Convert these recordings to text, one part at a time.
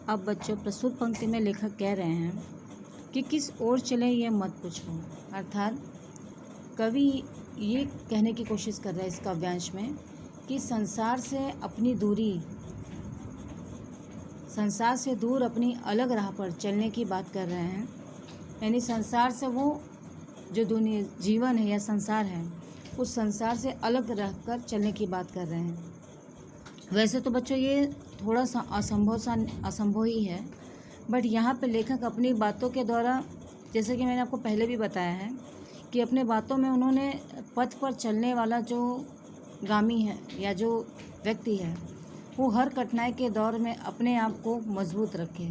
अब बच्चों प्रस्तुत पंक्ति में लेखक कह रहे हैं कि किस ओर चले ये मत पूछो। अर्थात कवि ये कहने की कोशिश कर रहा है इस काव्यांश में कि संसार से दूर अपनी अलग राह पर चलने की बात कर रहे हैं। यानी संसार से वो जो दुनिया जीवन है या संसार है उस संसार से अलग रहकर चलने की बात कर रहे हैं। वैसे तो बच्चों ये थोड़ा सा असंभव ही है, बट यहाँ पे लेखक अपनी बातों के द्वारा, जैसे कि मैंने आपको पहले भी बताया है कि अपने बातों में उन्होंने पथ पर चलने वाला जो गामी है या जो व्यक्ति है वो हर कठिनाई के दौर में अपने आप को मजबूत रखे।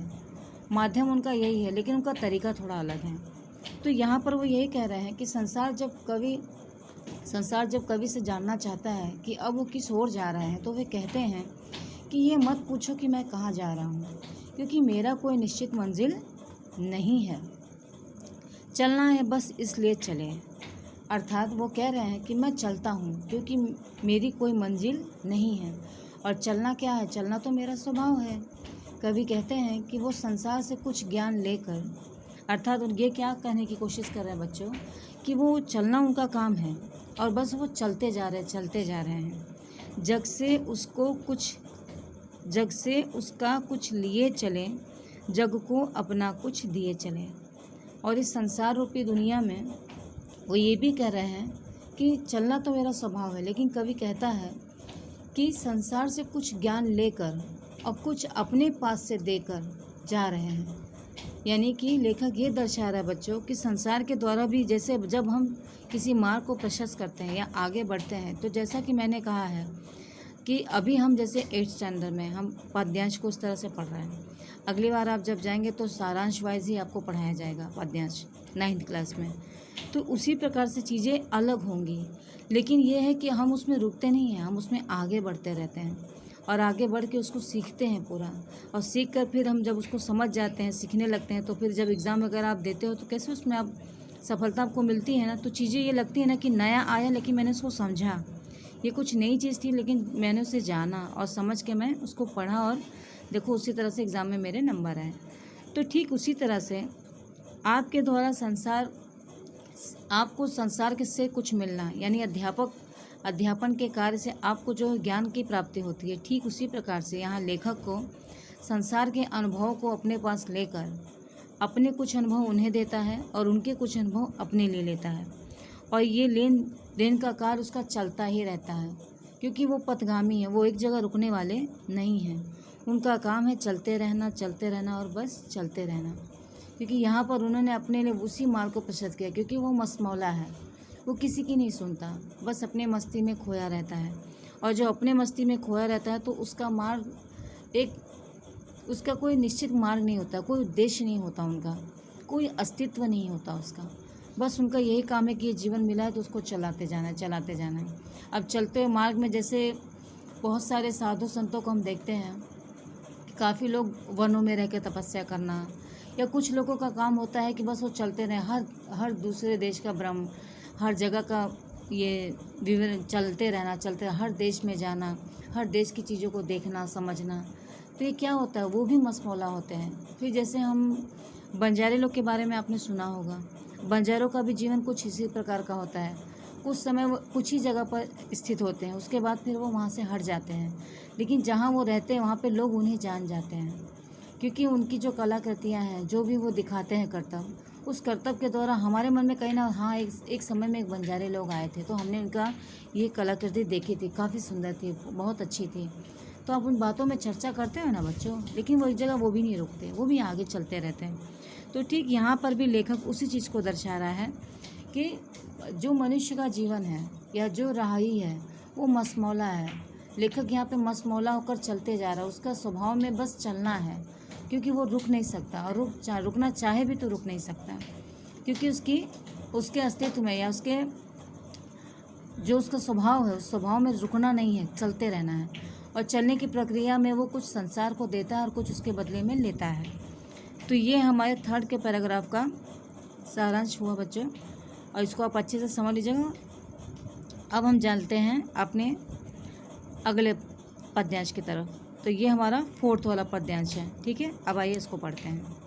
माध्यम उनका यही है, लेकिन उनका तरीका थोड़ा अलग है। तो यहाँ पर वो यही कह रहे हैं कि संसार जब कवि से जानना चाहता है कि अब वो किस ओर जा रहा है, तो वे कहते हैं कि ये मत पूछो कि मैं कहाँ जा रहा हूँ, क्योंकि मेरा कोई निश्चित मंजिल नहीं है। चलना है बस इसलिए चले। अर्थात वो कह रहे हैं कि मैं चलता हूँ क्योंकि मेरी कोई मंजिल नहीं है। और चलना क्या है? चलना तो मेरा स्वभाव है। कवि कहते हैं कि वो संसार से कुछ ज्ञान लेकर, अर्थात ये क्या कहने की कोशिश कर रहे हैं बच्चों कि वो चलना उनका काम है और बस वो चलते जा रहे हैं। जग से उसका कुछ लिए चले, जग को अपना कुछ दिए चले। और इस संसार रूपी दुनिया में वो ये भी कह रहे हैं कि चलना तो मेरा स्वभाव है, लेकिन कवि कहता है कि संसार से कुछ ज्ञान लेकर और कुछ अपने पास से देकर जा रहे हैं। यानी कि लेखक ये दर्शा रहा है बच्चों कि संसार के द्वारा भी, जैसे जब हम किसी मार्ग को प्रशस्त करते हैं या आगे बढ़ते हैं, तो जैसा कि मैंने कहा है कि अभी हम जैसे 8th स्टैंडर्ड में हम पद्यांश को उस तरह से पढ़ रहे हैं। अगली बार आप जब जाएंगे तो सारांश वाइज ही आपको पढ़ाया जाएगा पद्यांश 9th क्लास में। तो उसी प्रकार से चीज़ें अलग होंगी, लेकिन ये है कि हम उसमें रुकते नहीं हैं, हम उसमें आगे बढ़ते रहते हैं और आगे बढ़ के उसको सीखते हैं पूरा। और सीख कर फिर हम जब उसको समझ जाते हैं, सीखने लगते हैं, तो फिर जब एग्ज़ाम वगैरह आप देते हो तो कैसे उसमें आप सफलता आपको मिलती है ना, तो चीज़ें ये लगती है ना कि नया आया लेकिन मैंने उसको समझा, ये कुछ नई चीज़ थी लेकिन मैंने उसे जाना और समझ के मैं उसको पढ़ा और देखो उसी तरह से एग्ज़ाम में मेरे नंबर आए। तो ठीक उसी तरह से आपके द्वारा आपको संसार से कुछ मिलना, यानी अध्यापन के कार्य से आपको जो ज्ञान की प्राप्ति होती है, ठीक उसी प्रकार से यहाँ लेखक को संसार के अनुभवों को अपने पास लेकर अपने कुछ अनुभव उन्हें देता है और उनके कुछ अनुभव अपने लिए लेता है। और ये लेन देन का कार्य उसका चलता ही रहता है, क्योंकि वो पथगामी है, वो एक जगह रुकने वाले नहीं हैं। उनका काम है चलते रहना और बस चलते रहना। क्योंकि यहाँ पर उन्होंने अपने लिए उसी मार्ग को प्रशस्त किया, क्योंकि वो मस्तमौला है, वो किसी की नहीं सुनता, बस अपने मस्ती में खोया रहता है। और जो अपने मस्ती में खोया रहता है तो उसका कोई निश्चित मार्ग नहीं होता, कोई उद्देश्य नहीं होता, उनका कोई अस्तित्व नहीं होता उसका। बस उनका यही काम है कि ये जीवन मिला है तो उसको चलाते जाना है। अब चलते हुए मार्ग में जैसे बहुत सारे साधु संतों को हम देखते हैं, काफ़ी लोग वनों में रह के तपस्या करना, या कुछ लोगों का काम होता है कि बस वो चलते रहें, हर दूसरे देश का भ्रम, हर जगह का ये विवरण चलते रहना, हर देश में जाना, हर देश की चीज़ों को देखना समझना। तो ये क्या होता है, वो भी मसमौला होते हैं। फिर जैसे हम बंजारे लोग के बारे में आपने सुना होगा, बंजारों का भी जीवन कुछ इसी प्रकार का होता है। कुछ समय वो कुछ ही जगह पर स्थित होते हैं, उसके बाद फिर वो वहाँ से हट जाते हैं, लेकिन जहाँ वो रहते हैं वहाँ पे लोग उन्हें जान जाते हैं, क्योंकि उनकी जो कलाकृतियाँ हैं, जो भी वो दिखाते हैं कर्तव्य, उस कर्तव्य के द्वारा हमारे मन में कहीं ना, हाँ एक समय में एक बंजारे लोग आए थे तो हमने उनका ये कलाकृति देखी थी, काफ़ी सुंदर थी, बहुत अच्छी थी। तो आप उन बातों में चर्चा करते हो ना बच्चों, लेकिन वो एक जगह वो भी नहीं रुकते, वो भी आगे चलते रहते हैं। तो ठीक यहाँ पर भी लेखक उसी चीज़ को दर्शा रहा है कि जो मनुष्य का जीवन है या जो राही है वो मसमौला है। लेखक यहाँ पे मसमौला होकर चलते जा रहा है, उसका स्वभाव में बस चलना है, क्योंकि वो रुक नहीं सकता, और रुकना चाहे भी तो रुक नहीं सकता, क्योंकि उसके अस्तित्व में या उसके जो उसका स्वभाव है, उस स्वभाव में रुकना नहीं है, चलते रहना है। और चलने की प्रक्रिया में वो कुछ संसार को देता है और कुछ उसके बदले में लेता है। तो ये हमारे 3rd के पैराग्राफ का सारांश हुआ बच्चों, और इसको आप अच्छे से समझ लीजिएगा। अब हम जानते हैं अपने अगले पद्यांश की तरफ। तो ये हमारा 4th वाला पद्यांश है। ठीक है, अब आइए इसको पढ़ते हैं।